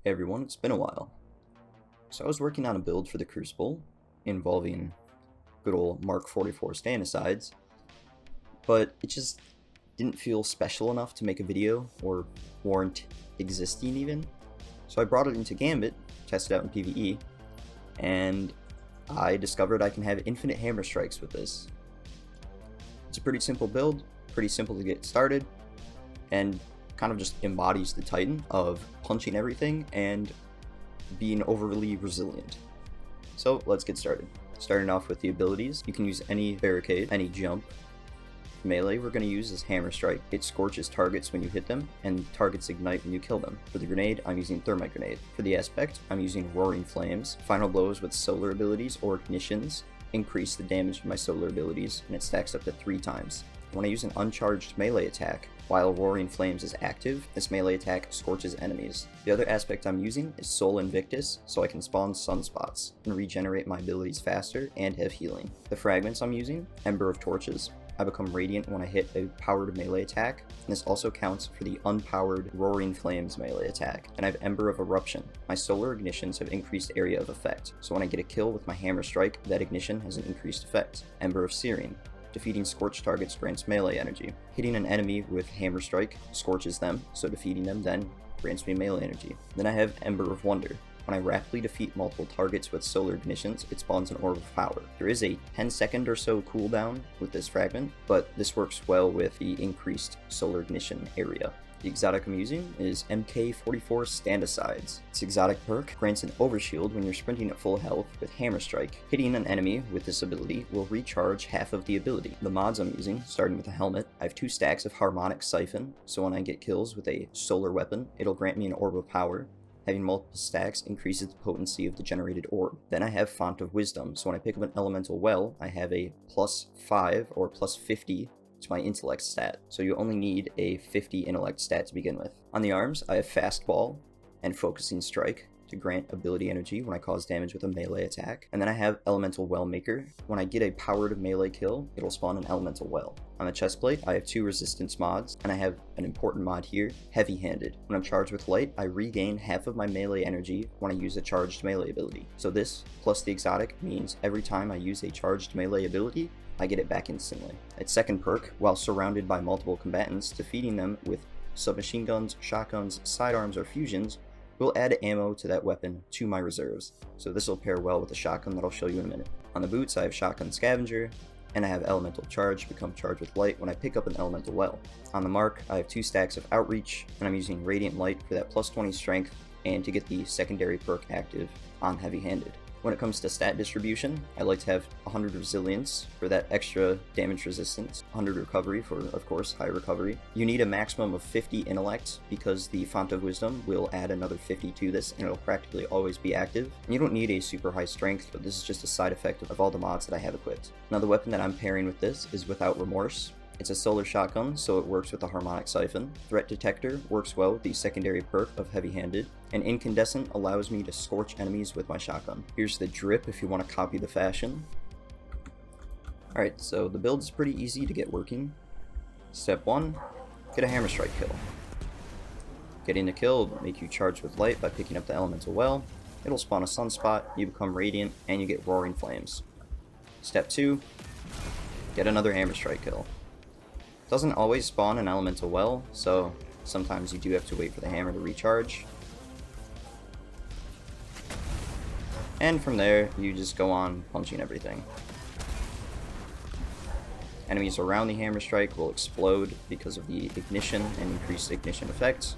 Hey everyone, it's been a while. So I was working on a build for the Crucible involving good old Mark 44 Standicides, but it just didn't feel special enough to make a video or warrant existing even. So I brought it into Gambit, tested out in PvE, and I discovered I can have infinite hammer strikes with this. It's a pretty simple build, pretty simple to get started, and kind of just embodies the Titan of punching everything and being overly resilient. So let's get started. Starting off with the abilities, you can use any barricade, any jump. Melee we're going to use is Hammer Strike. It scorches targets when you hit them, and targets ignite when you kill them. For the grenade, I'm using Thermite Grenade. For the aspect, I'm using Roaring Flames. Final blows with solar abilities or ignitions increase the damage of my solar abilities, and it stacks up to 3 times. When I use an uncharged melee attack, while Roaring Flames is active, this melee attack scorches enemies. The other aspect I'm using is Sol Invictus, so I can spawn sunspots and regenerate my abilities faster and have healing. The fragments I'm using, Ember of Torches. I become radiant when I hit a powered melee attack, and this also counts for the unpowered Roaring Flames melee attack. And I have Ember of Eruption. My solar ignitions have increased area of effect, so when I get a kill with my Hammer Strike, that ignition has an increased effect. Ember of Searing. Defeating scorched targets grants melee energy. Hitting an enemy with Hammer Strike scorches them, so defeating them then grants me melee energy. Then I have Ember of Wonder. When I rapidly defeat multiple targets with solar ignitions, it spawns an Orb of Power. There is a 10-second or so cooldown with this fragment, but this works well with the increased solar ignition area. The exotic I'm using is MK44 Standicides. This exotic perk grants an overshield when you're sprinting at full health with Hammer Strike. Hitting an enemy with this ability will recharge half of the ability. The mods I'm using, starting with a helmet, I have 2 stacks of Harmonic Siphon, so when I get kills with a solar weapon, it'll grant me an Orb of Power. Having multiple stacks increases the potency of the generated orb. Then I have Font of Wisdom, so when I pick up an elemental well, I have a +5 or +50 to my intellect stat, so you only need a 50 intellect stat to begin with. On the arms, I have Fastball and Focusing Strike to grant ability energy when I cause damage with a melee attack. And then I have Elemental Well Maker. When I get a powered melee kill, it'll spawn an Elemental Well. On the chest plate, I have 2 resistance mods, and I have an important mod here, Heavy Handed. When I'm charged with light, I regain half of my melee energy when I use a charged melee ability. So this, plus the exotic, means every time I use a charged melee ability, I get it back instantly. Its second perk, while surrounded by multiple combatants, defeating them with submachine guns, shotguns, sidearms, or fusions will add ammo to that weapon to my reserves. So this will pair well with the shotgun that I'll show you in a minute. On the boots, I have Shotgun Scavenger, and I have Elemental Charge, become charged with light when I pick up an Elemental Well. On the mark, I have 2 stacks of Outreach, and I'm using Radiant Light for that +20 strength and to get the secondary perk active on Heavy Handed. When it comes to stat distribution, I like to have 100 resilience for that extra damage resistance, 100 recovery for, of course, high recovery. You need a maximum of 50 intellect because the Font of Wisdom will add another 50 to this, and it'll practically always be active. And you don't need a super high strength, but this is just a side effect of all the mods that I have equipped. Now the weapon that I'm pairing with this is Without Remorse. It's a solar shotgun, so it works with the Harmonic Siphon. Threat Detector works well with the secondary perk of Heavy Handed, and Incandescent allows me to scorch enemies with my shotgun. Here's the drip if you want to copy the fashion. Alright, so the build is pretty easy to get working. Step 1, get a Hammer Strike kill. Getting the kill will make you charged with light by picking up the Elemental Well. It'll spawn a Sunspot, you become radiant, and you get Roaring Flames. Step 2, get another Hammer Strike kill. Doesn't always spawn an Elemental Well, so sometimes you do have to wait for the hammer to recharge. And from there, you just go on punching everything. Enemies around the Hammer Strike will explode because of the ignition and increased ignition effects.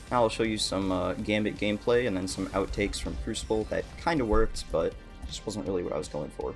Now I'll show you some Gambit gameplay and then some outtakes from Crucible that kind of worked, but just wasn't really what I was going for.